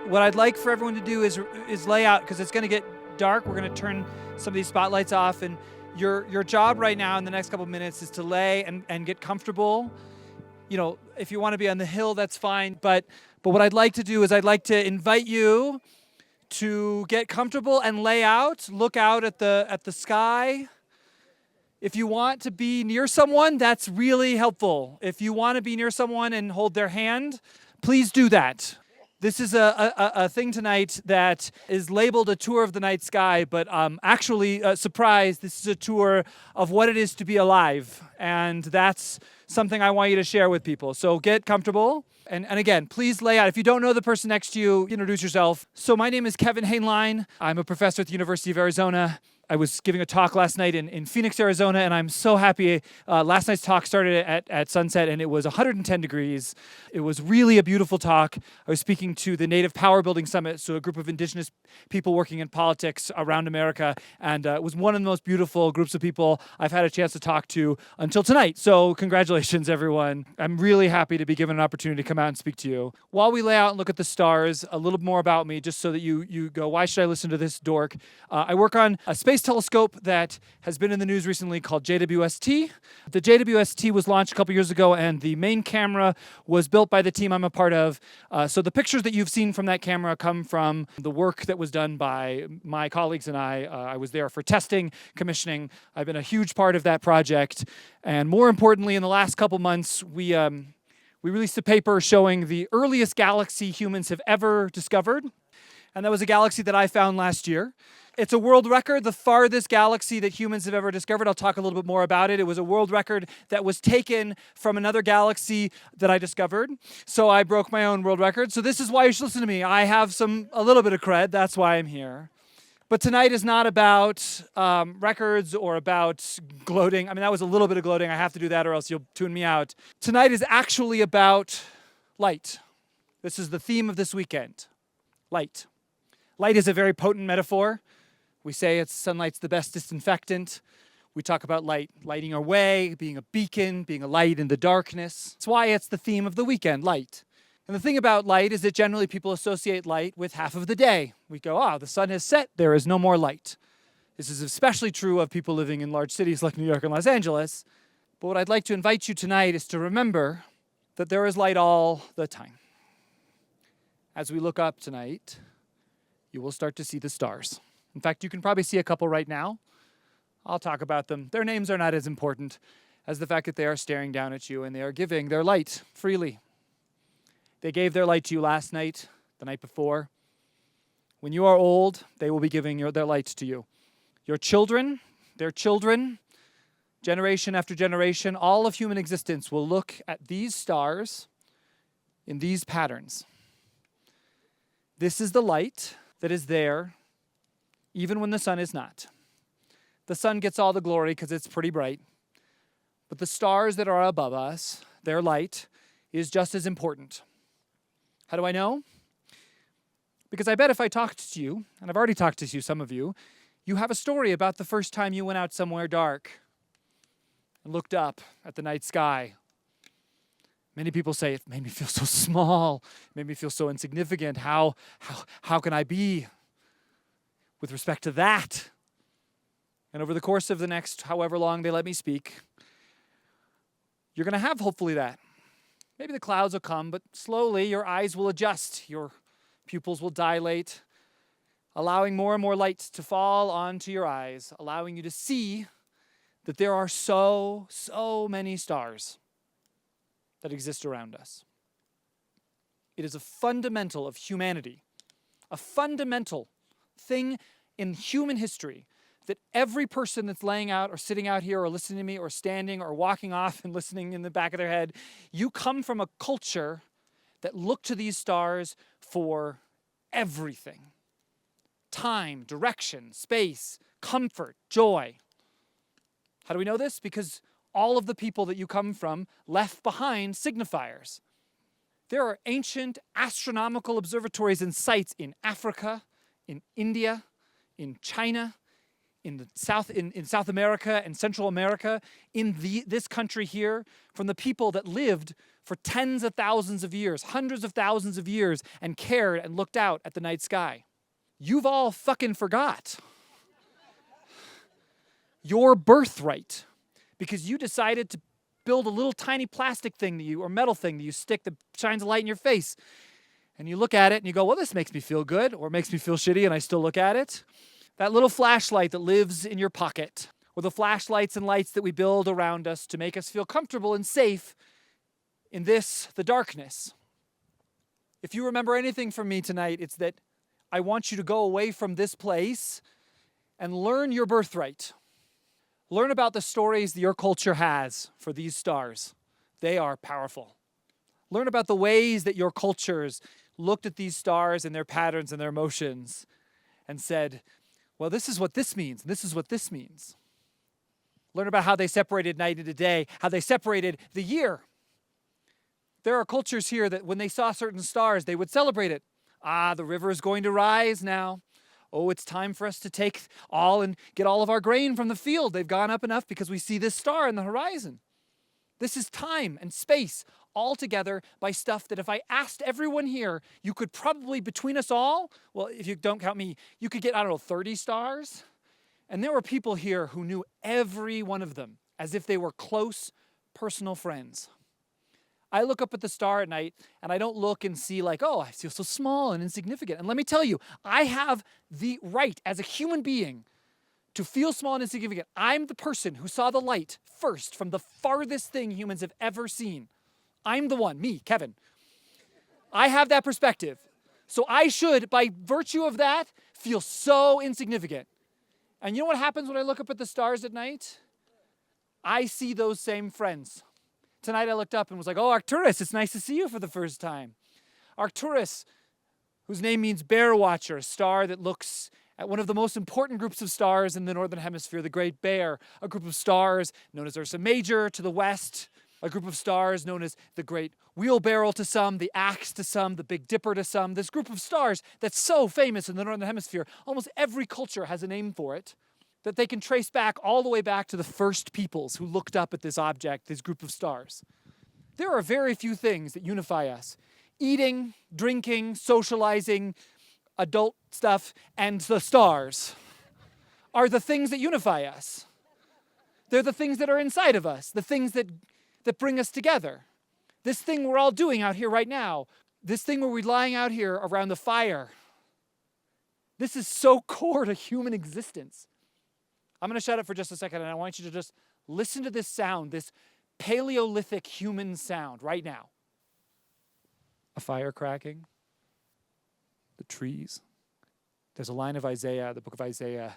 What I'd like for everyone to do is lay out, because it's going to get dark. We're going to turn some of these spotlights off, and your job right now in the next couple minutes is to lay and get comfortable. You know, if you want to be on the hill, that's fine. But what I'd like to do is I'd like to invite you to get comfortable and lay out. Look out at the sky. If you want to be near someone, that's really helpful. If you want to be near someone and hold their hand, please do that. This is a thing tonight that is labeled a tour of the night sky, but actually, surprise, this is a tour of what it is to be alive. And that's something I want you to share with people. So get comfortable. And again, please lay out. If you don't know the person next to you, introduce yourself. So my name is Kevin Hainline. I'm a professor at the University of Arizona. I was giving a talk last night in Phoenix, Arizona, and I'm so happy. Last night's talk started at sunset, and it was 110 degrees. It was really a beautiful talk. I was speaking to the Native Power Building Summit, so a group of indigenous people working in politics around America, and it was one of the most beautiful groups of people I've had a chance to talk to until tonight. So congratulations, everyone. I'm really happy to be given an opportunity to come out and speak to you. While we lay out and look at the stars, a little more about me, just so that you go, why should I listen to this dork? I work on a space telescope that has been in the news recently called JWST. The JWST was launched a couple years ago, and the main camera was built by the team I'm a part of. So the pictures that you've seen from that camera come from the work that was done by my colleagues and I. I was there for testing, commissioning. I've been a huge part of that project. And more importantly, in the last couple months, we released a paper showing the earliest galaxy humans have ever discovered. And that was a galaxy that I found last year. It's a world record, the farthest galaxy that humans have ever discovered. I'll talk a little bit more about it. It was a world record that was taken from another galaxy that I discovered. So I broke my own world record. So this is why you should listen to me. I have a little bit of cred. That's why I'm here. But tonight is not about records or about gloating. I mean, that was a little bit of gloating. I have to do that or else you'll tune me out. Tonight is actually about light. This is the theme of this weekend, light. Light is a very potent metaphor. We say sunlight's the best disinfectant. We talk about light lighting our way, being a beacon, being a light in the darkness. That's why it's the theme of the weekend, light. And the thing about light is that generally people associate light with half of the day. We go, the sun has set, there is no more light. This is especially true of people living in large cities like New York and Los Angeles. But what I'd like to invite you tonight is to remember that there is light all the time. As we look up tonight, you will start to see the stars. In fact, you can probably see a couple right now. I'll talk about them. Their names are not as important as the fact that they are staring down at you and they are giving their light freely. They gave their light to you last night, the night before. When you are old, they will be giving their light to you. Your children, their children, generation after generation, all of human existence will look at these stars in these patterns. This is the light that is there even when the sun is not. The sun gets all the glory because it's pretty bright. But the stars that are above us, their light, is just as important. How do I know? Because I bet if I talked to you, and I've already talked to you, some of you, you have a story about the first time you went out somewhere dark and looked up at the night sky. Many people say, it made me feel so small, it made me feel so insignificant. How can I be with respect to that? And over the course of the next however long they let me speak, you're going to have hopefully that. Maybe the clouds will come, but slowly your eyes will adjust. Your pupils will dilate, allowing more and more light to fall onto your eyes, allowing you to see that there are so many stars that exist around us. It is a fundamental of humanity, a fundamental thing in human history that every person that's laying out or sitting out here or listening to me or standing or walking off and listening in the back of their head, you come from a culture that looked to these stars for everything. Time, direction, space, comfort, joy. How do we know this? Because all of the people that you come from left behind signifiers. There are ancient astronomical observatories and sites in Africa, in India, in China, in the South, in South America and Central America, in this country here, from the people that lived for tens of thousands of years, hundreds of thousands of years, and cared and looked out at the night sky. You've all fucking forgot your birthright because you decided to build a little tiny plastic thing or metal thing that you stick that shines a light in your face. And you look at it and you go, well, this makes me feel good, or it makes me feel shitty, and I still look at it. That little flashlight that lives in your pocket, or the flashlights and lights that we build around us to make us feel comfortable and safe in the darkness. If you remember anything from me tonight, it's that I want you to go away from this place and learn your birthright. Learn about the stories that your culture has for these stars. They are powerful. Learn about the ways that your cultures looked at these stars and their patterns and their motions and said, well, this is what this means, and this is what this means. Learn about how they separated night into day, how they separated the year. There are cultures here that when they saw certain stars, they would celebrate it. The river is going to rise now. Oh, it's time for us to take and get all of our grain from the field. They've gone up enough because we see this star in the horizon. This is time and space all together by stuff that if I asked everyone here, you could probably, between us all, well, if you don't count me, you could get, 30 stars. And there were people here who knew every one of them as if they were close personal friends. I look up at the star at night and I don't look and see I feel so small and insignificant. And let me tell you, I have the right as a human being to feel small and insignificant. I'm the person who saw the light first from the farthest thing humans have ever seen. I'm the one, me, Kevin. I have that perspective. So I should, by virtue of that, feel so insignificant. And you know what happens when I look up at the stars at night? I see those same friends. Tonight I looked up and was like, oh, Arcturus, it's nice to see you for the first time. Arcturus, whose name means bear watcher, a star that looks at one of the most important groups of stars in the Northern Hemisphere, the Great Bear, a group of stars known as Ursa Major to the west, a group of stars known as the Great Wheelbarrow to some, the Axe to some, the Big Dipper to some. This group of stars that's so famous in the Northern Hemisphere, almost every culture has a name for it, that they can trace back all the way back to the first peoples who looked up at this object, this group of stars. There are very few things that unify us. Eating, drinking, socializing, adult stuff, and the stars are the things that unify us. They're the things that are inside of us, the things that bring us together. This thing we're all doing out here right now, this thing where we're lying out here around the fire, this is so core to human existence. I'm going to shut up for just a second, and I want you to just listen to this sound, this Paleolithic human sound right now. A fire cracking, the trees. There's a line of Isaiah, the book of Isaiah.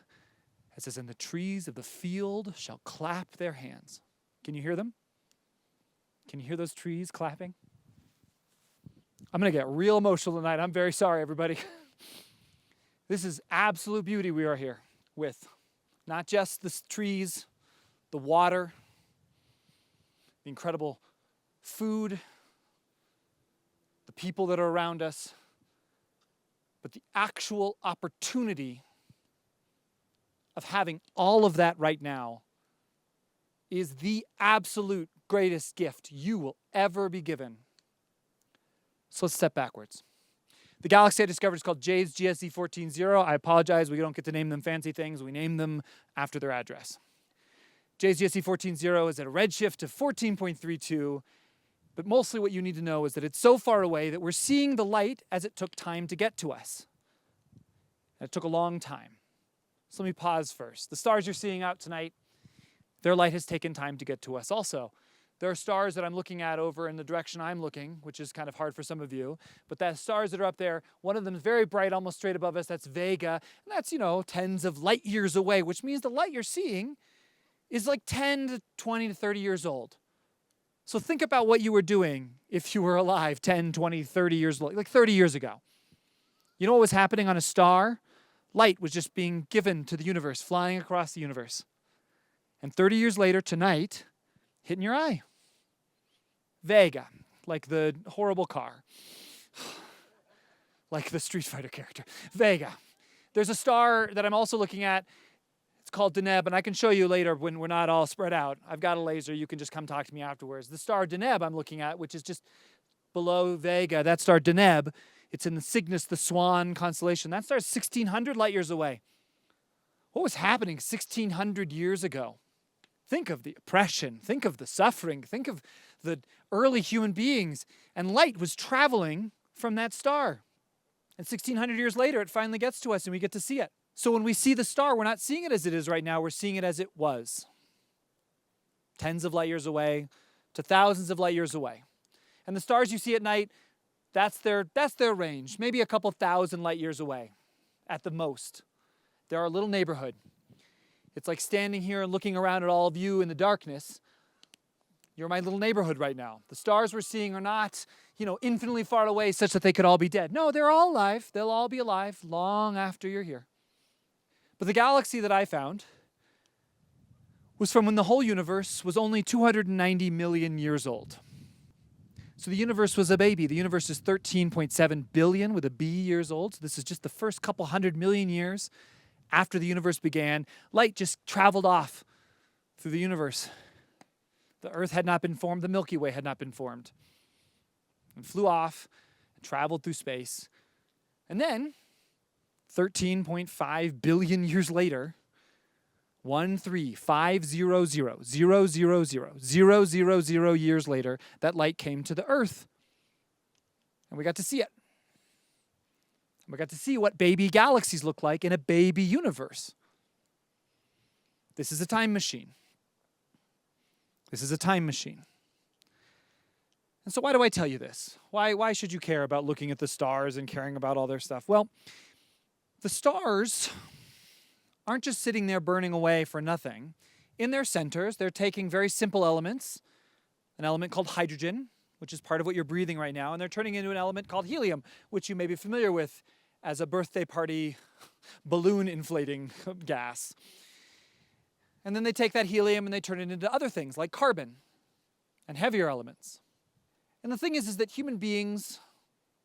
It says, and the trees of the field shall clap their hands. Can you hear them? Can you hear those trees clapping? I'm going to get real emotional tonight. I'm very sorry, everybody. This is absolute beauty we are here with. Not just the trees, the water, the incredible food, the people that are around us, but the actual opportunity of having all of that right now is the absolute greatest gift you will ever be given. So let's step backwards. The galaxy I discovered is called J's GSZ 14-0. I apologize, we don't get to name them fancy things. We name them after their address. J's GSZ 14-0 is at a redshift of 14.32, but mostly what you need to know is that it's so far away that we're seeing the light as it took time to get to us. And it took a long time. So let me pause first. The stars you're seeing out tonight, their light has taken time to get to us also. There are stars that I'm looking at over in the direction I'm looking, which is kind of hard for some of you. But the stars that are up there, one of them is very bright, almost straight above us. That's Vega. And that's, tens of light years away, which means the light you're seeing is like 10 to 20 to 30 years old. So think about what you were doing if you were alive 10, 20, 30 years old, like 30 years ago. You know what was happening on a star? Light was just being given to the universe, flying across the universe. And 30 years later, tonight, hitting your eye. Vega, like the horrible car. Like the Street Fighter character. Vega. There's a star that I'm also looking at. It's called Deneb, and I can show you later when we're not all spread out. I've got a laser. You can just come talk to me afterwards. The star Deneb I'm looking at, which is just below Vega, that star Deneb, it's in the Cygnus, the Swan constellation. That star is 1,600 light years away. What was happening 1,600 years ago? Think of the oppression. Think of the suffering. Think of the early human beings. And light was traveling from that star. And 1,600 years later, it finally gets to us and we get to see it. So when we see the star, we're not seeing it as it is right now. We're seeing it as it was. Tens of light years away to thousands of light years away. And the stars you see at night, that's their range. Maybe a couple thousand light years away at the most. They're our little neighborhood. It's like standing here and looking around at all of you in the darkness. You're my little neighborhood right now. The stars we're seeing are not, infinitely far away such that they could all be dead. No, they're all alive. They'll all be alive long after you're here. But the galaxy that I found was from when the whole universe was only 290 million years old. So the universe was a baby. The universe is 13.7 billion with a B years old. So this is just the first couple 100 million years after the universe began. Light just traveled off through the universe. The Earth had not been formed. The Milky Way had not been formed. And flew off and traveled through space. And then 13.5 billion years later, 13500,000 years later, that light came to the Earth. And we got to see it. And we got to see what baby galaxies look like in a baby universe. This is a time machine. This is a time machine. And so why do I tell you this? Why should you care about looking at the stars and caring about all their stuff? Well, the stars aren't just sitting there burning away for nothing. In their centers, they're taking very simple elements, an element called hydrogen, which is part of what you're breathing right now, and they're turning into an element called helium, which you may be familiar with as a birthday party balloon inflating gas. And then they take that helium and they turn it into other things like carbon and heavier elements. And the thing is that human beings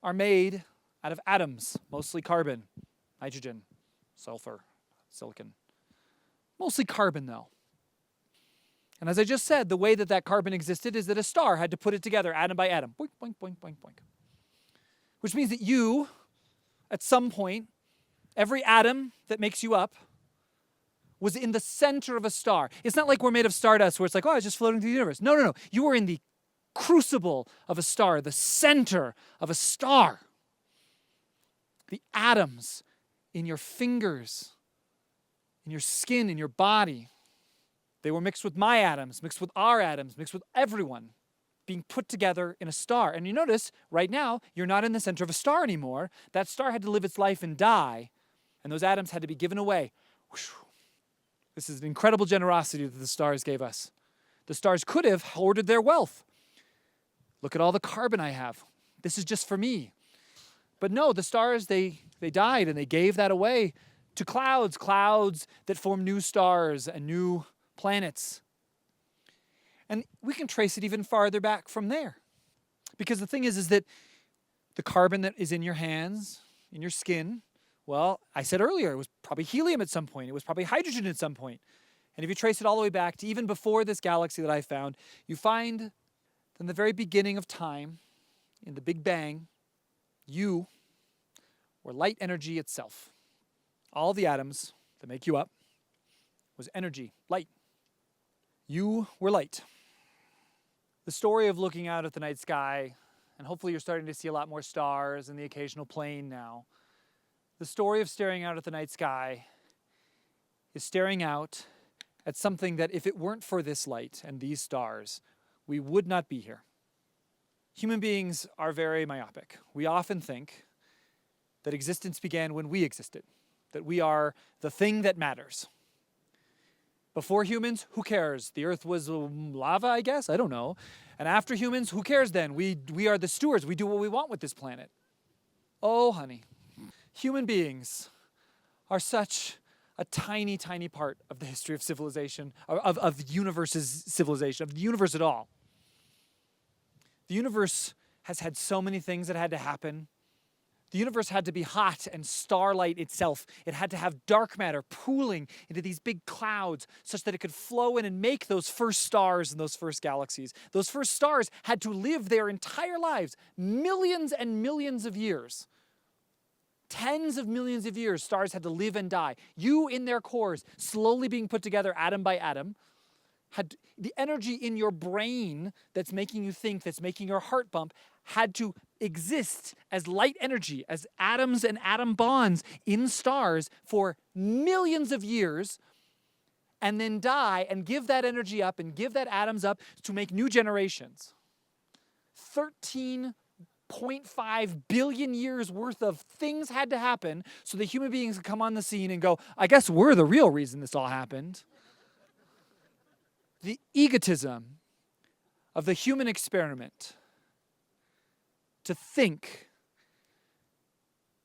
are made out of atoms, mostly carbon, nitrogen, sulfur, silicon. Mostly carbon, though. And as I just said, the way that that carbon existed is that a star had to put it together atom by atom. Boink, boink, boink, boink, boink. Which means that you, at some point, every atom that makes you up was in the center of a star. It's not like we're made of stardust where it's like, oh, it's just floating through the universe. No, no, no. You were in the crucible of a star, the center of a star. The atoms in your fingers, in your skin, in your body, they were mixed with my atoms, mixed with our atoms, mixed with everyone, being put together in a star. And you notice, right now, you're not in the center of a star anymore. That star had to live its life and die, and those atoms had to be given away. This is an incredible generosity that the stars gave us. The stars could have hoarded their wealth. Look at all the carbon I have. This is just for me. But no, the stars, they died and they gave that away to clouds that form new stars and new planets. And we can trace it even farther back from there. Because the thing is that the carbon that is in your hands, in your skin, well, I said earlier, it was probably helium at some point. It was probably hydrogen at some point. And if you trace it all the way back to even before this galaxy that I found, you find from the very beginning of time, in the Big Bang, you were light energy itself. All the atoms that make you up was energy, light. You were light. The story of looking out at the night sky, and hopefully you're starting to see a lot more stars and the occasional plane now. The story of staring out at the night sky is staring out at something that if it weren't for this light and these stars, we would not be here. Human beings are very myopic. We often think that existence began when we existed, that we are the thing that matters. Before humans, who cares? The earth was lava, I guess? I don't know. And after humans, who cares then? We are the stewards. We do what we want with this planet. Oh, honey. Human beings are such a tiny, tiny part of the history of civilization, of the universe's civilization, of the universe at all. The universe has had so many things that had to happen The universe had to be hot and starlight itself. It had to have dark matter pooling into these big clouds such that it could flow in and make those first stars and those first galaxies. Those first stars had to live their entire lives, millions and millions of years. Tens of millions of years, stars had to live and die. You in their cores, slowly being put together atom by atom, had the energy in your brain that's making you think, that's making your heart bump, had to exist as light energy, as atoms and atom bonds in stars for millions of years, and then die and give that energy up and give that atoms up to make new generations. 13.5 billion years worth of things had to happen so that human beings could come on the scene and go, I guess we're the real reason this all happened. The egotism of the human experiment to think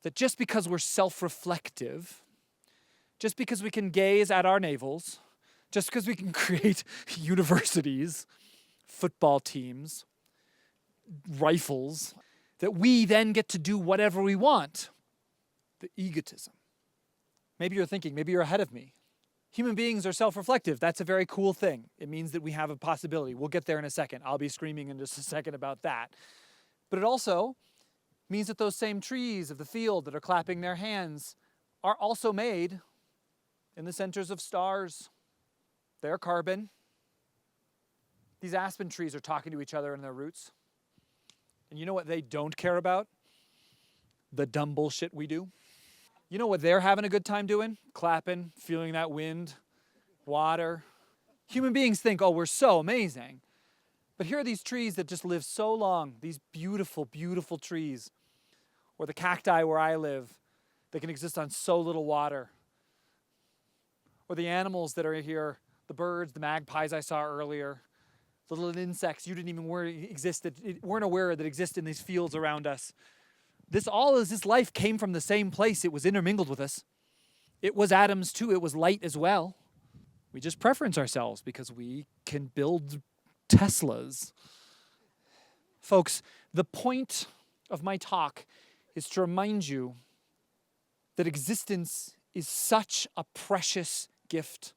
that just because we're self-reflective, just because we can gaze at our navels, just because we can create universities, football teams, rifles, that we then get to do whatever we want. The egotism. Maybe you're thinking, maybe you're ahead of me. Human beings are self-reflective. That's a very cool thing. It means that we have a possibility. We'll get there in a second. I'll be screaming in just a second about that. But it also means that those same trees of the field that are clapping their hands are also made in the centers of stars. They're carbon. These aspen trees are talking to each other in their roots. And you know what they don't care about? The dumb bullshit we do. You know what they're having a good time doing? Clapping, feeling that wind, water. Human beings think, oh, we're so amazing. But here are these trees that just live so long, these beautiful, beautiful trees. Or the cacti where I live, that can exist on so little water. Or the animals that are here, the birds, the magpies I saw earlier, the little insects you didn't even weren't aware that exist in these fields around us. This life came from the same place. It was intermingled with us. It was atoms too. It was light as well. We just preference ourselves because we can build Teslas. Folks, the point of my talk is to remind you that existence is such a precious gift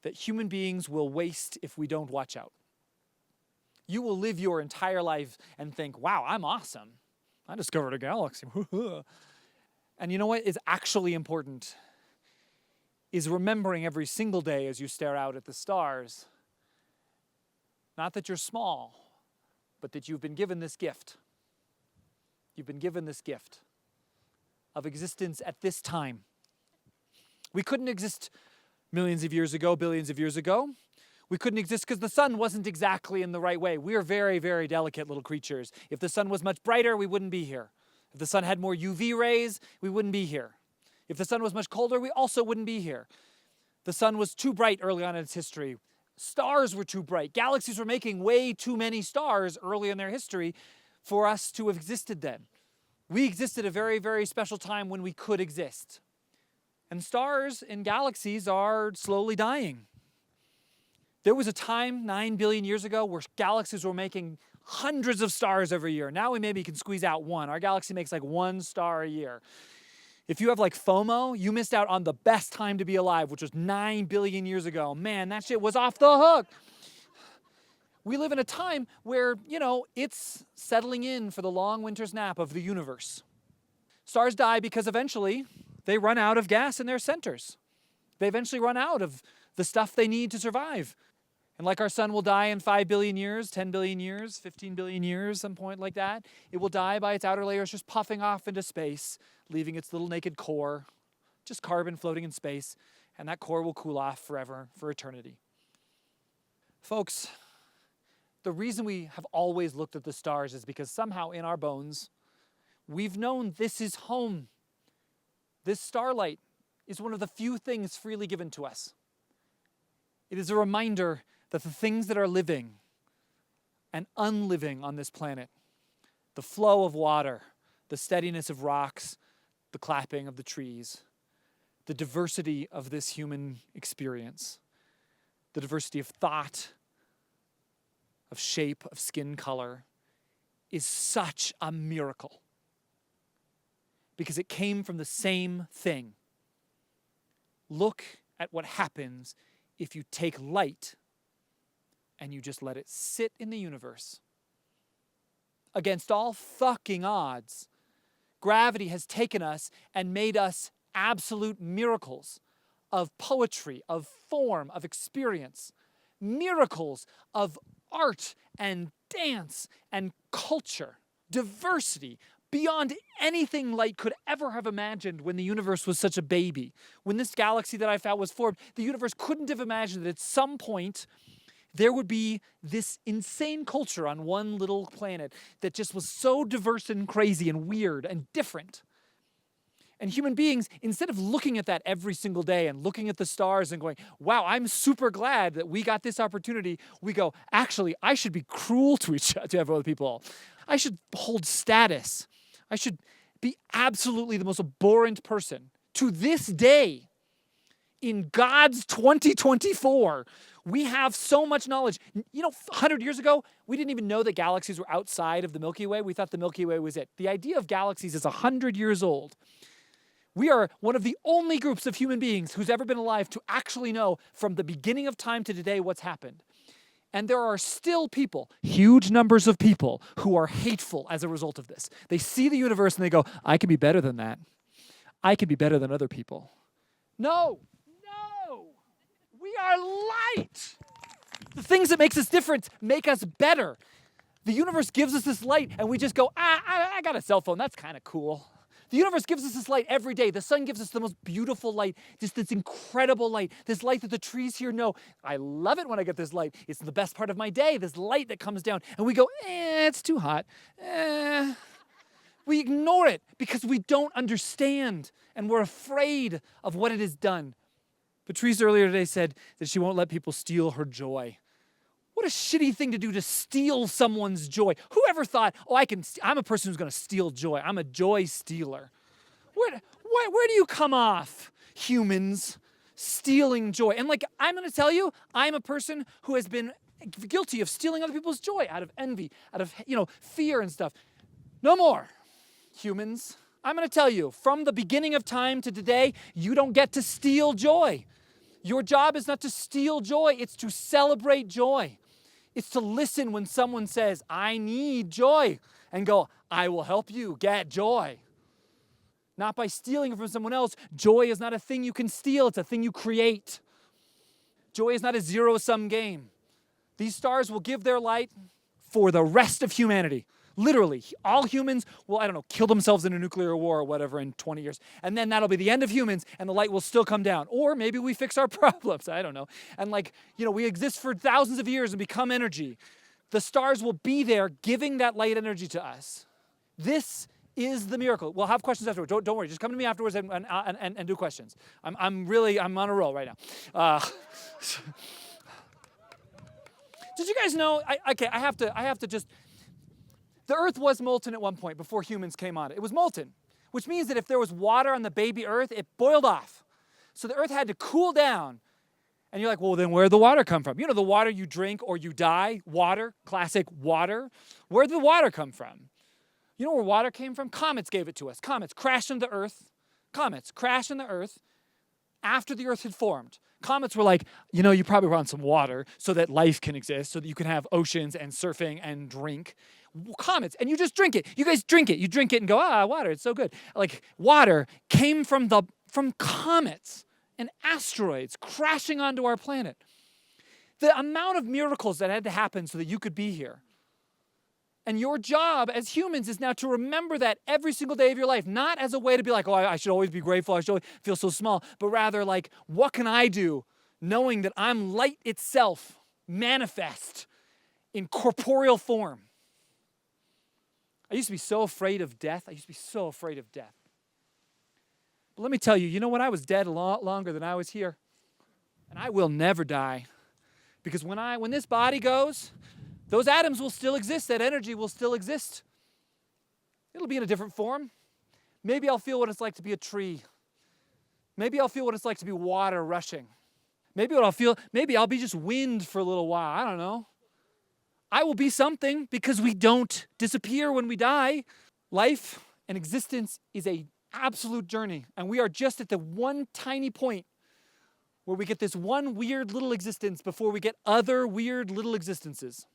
that human beings will waste if we don't watch out. You will live your entire life and think, wow, I'm awesome. I discovered a galaxy. And you know what is actually important is remembering every single day as you stare out at the stars, not that you're small, but that you've been given this gift. You've been given this gift of existence at this time. We couldn't exist millions of years ago, billions of years ago. We couldn't exist because the sun wasn't exactly in the right way. We are very, very delicate little creatures. If the sun was much brighter, we wouldn't be here. If the sun had more UV rays, we wouldn't be here. If the sun was much colder, we also wouldn't be here. The sun was too bright early on in its history. Stars were too bright. Galaxies were making way too many stars early in their history for us to have existed then. We existed at a very, very special time when we could exist. And stars and galaxies are slowly dying. There was a time 9 billion years ago where galaxies were making hundreds of stars every year. Now we maybe can squeeze out one. Our galaxy makes like one star a year. If you have like FOMO, you missed out on the best time to be alive, which was 9 billion years ago. Man, that shit was off the hook. We live in a time where, it's settling in for the long winter's nap of the universe. Stars die because eventually they run out of gas in their centers. They eventually run out of the stuff they need to survive. And like our sun will die in 5 billion years, 10 billion years, 15 billion years, some point like that, it will die by its outer layers just puffing off into space, leaving its little naked core, just carbon floating in space, and that core will cool off forever, for eternity. Folks, the reason we have always looked at the stars is because somehow in our bones, we've known this is home. This starlight is one of the few things freely given to us. It is a reminder that the things that are living and unliving on this planet, the flow of water, the steadiness of rocks, the clapping of the trees, the diversity of this human experience, the diversity of thought, of shape, of skin color, is such a miracle. because it came from the same thing. Look at what happens if you take light and you just let it sit in the universe. Against all fucking odds, gravity has taken us and made us absolute miracles of poetry, of form, of experience. Miracles of art and dance and culture, diversity, beyond anything light could ever have imagined when the universe was such a baby. When this galaxy that I found was formed, the universe couldn't have imagined that at some point there would be this insane culture on one little planet that just was so diverse and crazy and weird and different. And human beings, instead of looking at that every single day and looking at the stars and going, wow, I'm super glad that we got this opportunity, we go, actually, I should be cruel to other people. I should hold status. I should be absolutely the most abhorrent person. To this day, in God's 2024, we have so much knowledge. 100 years ago, we didn't even know that galaxies were outside of the Milky Way. We thought the Milky Way was it. The idea of galaxies is 100 years old. We are one of the only groups of human beings who's ever been alive to actually know from the beginning of time to today what's happened. And there are still people, huge numbers of people, who are hateful as a result of this. They see the universe and they go, I can be better than that. I can be better than other people. No. We are light. The things that makes us different make us better. The universe gives us this light and we just go, I got a cell phone. That's kind of cool. The universe gives us this light every day. The sun gives us the most beautiful light, just this incredible light, this light that the trees here know. I love it when I get this light. It's the best part of my day, this light that comes down. And we go, it's too hot. We ignore it because we don't understand and we're afraid of what it has done. Patrice earlier today said that she won't let people steal her joy. What a shitty thing to do, to steal someone's joy. Whoever thought, I'm a person who's going to steal joy. I'm a joy stealer. Where do you come off, humans, stealing joy? And I'm going to tell you, I'm a person who has been guilty of stealing other people's joy out of envy, out of, fear and stuff. No more, humans. I'm going to tell you, from the beginning of time to today, you don't get to steal joy. Your job is not to steal joy, it's to celebrate joy. It's to listen when someone says, I need joy, and go, I will help you get joy. Not by stealing it from someone else. Joy is not a thing you can steal, it's a thing you create. Joy is not a zero-sum game. These stars will give their light for the rest of humanity. Literally, all humans will, kill themselves in a nuclear war or whatever in 20 years. And then that'll be the end of humans and the light will still come down. Or maybe we fix our problems, I don't know. And we exist for thousands of years and become energy. The stars will be there giving that light energy to us. This is the miracle. We'll have questions afterwards. Don't worry, just come to me afterwards and do questions. I'm on a roll right now. Did you guys know, I have to just... The earth was molten at one point before humans came on it. It was molten, which means that if there was water on the baby earth, it boiled off. So the earth had to cool down. And you're like, well, then where'd the water come from? The water you drink or you die, water, classic water. Where'd the water come from? You know where water came from? Comets gave it to us. Comets crashed into the earth. Comets crashed in the earth after the earth had formed. Comets were like, you probably want some water so that life can exist, so that you can have oceans and surfing and drink. Comets, and you just drink it. You guys drink it. You drink it and go, water, it's so good. Water came from comets and asteroids crashing onto our planet. The amount of miracles that had to happen so that you could be here. And your job as humans is now to remember that every single day of your life, not as a way to be like, I should always be grateful, I should always feel so small, but rather what can I do knowing that I'm light itself, manifest in corporeal form. I used to be so afraid of death. But let me tell you, I was dead a lot longer than I was here. And I will never die. Because when this body goes, those atoms will still exist. That energy will still exist. It'll be in a different form. Maybe I'll feel what it's like to be a tree. Maybe I'll feel what it's like to be water rushing. Maybe I'll be just wind for a little while. I don't know. I will be something because we don't disappear when we die. Life and existence is an absolute journey. And we are just at the one tiny point where we get this one weird little existence before we get other weird little existences.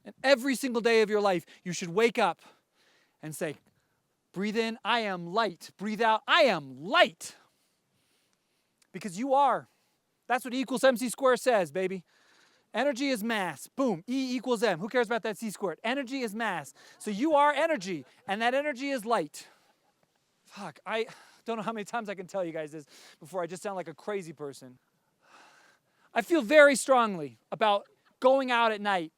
And every single day of your life, you should wake up and say, breathe in, I am light. Breathe out, I am light. Because you are. That's what E equals MC squared says, baby. Energy is mass. Boom. E equals M. Who cares about that C squared? Energy is mass. So you are energy, and that energy is light. Fuck, I don't know how many times I can tell you guys this before I just sound like a crazy person. I feel very strongly about going out at night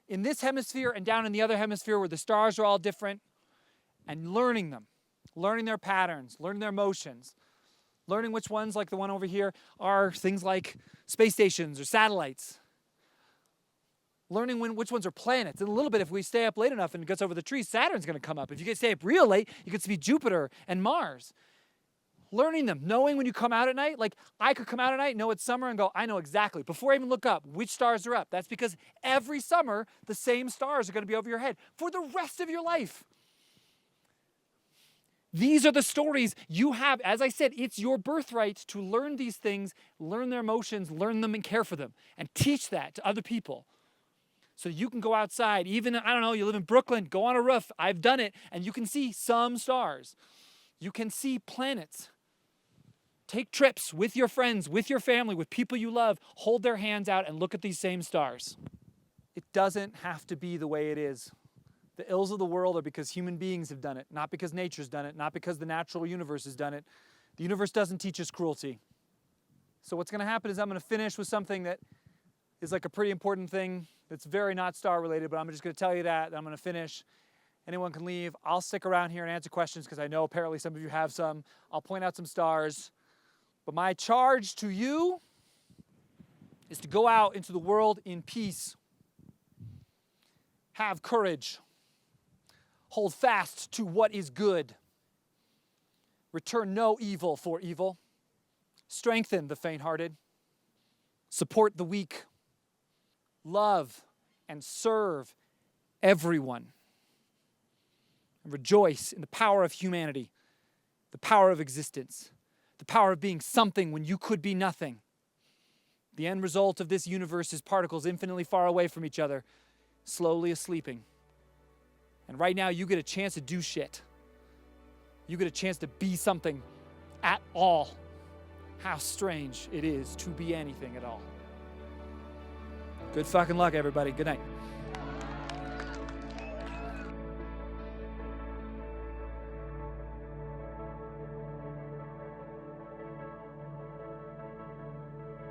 in this hemisphere and down in the other hemisphere where the stars are all different and learning them, learning their patterns, learning their motions, learning which ones, like the one over here, are things like space stations or satellites. Learning which ones are planets. In a little bit, if we stay up late enough and it gets over the trees, Saturn's going to come up. If you stay up real late, you can see Jupiter and Mars. Learning them, knowing when you come out at night, like I could come out at night, know it's summer and go, I know exactly, before I even look up, which stars are up. That's because every summer, the same stars are going to be over your head for the rest of your life. These are the stories you have. As I said, it's your birthright to learn these things, learn their emotions, learn them and care for them, and teach that to other people. So you can go outside, even, I don't know, you live in Brooklyn, go on a roof, I've done it, and you can see some stars. You can see planets. Take trips with your friends, with your family, with people you love. Hold their hands out and look at these same stars. It doesn't have to be the way it is. The ills of the world are because human beings have done it, not because nature's done it, not because the natural universe has done it. The universe doesn't teach us cruelty. So what's going to happen is I'm going to finish with something that is like a pretty important thing that's very not star related, but I'm just going to tell you that, and I'm going to finish. Anyone can leave. I'll stick around here and answer questions because I know apparently some of you have some. I'll point out some stars. But my charge to you is to go out into the world in peace. Have courage. Hold fast to what is good. Return no evil for evil. Strengthen the faint-hearted. Support the weak. Love and serve everyone. And rejoice in the power of humanity, the power of existence, the power of being something when you could be nothing. The end result of this universe is particles infinitely far away from each other, slowly sleeping. And right now you get a chance to do shit. You get a chance to be something at all. How strange it is to be anything at all. Good fucking luck, everybody. Good night.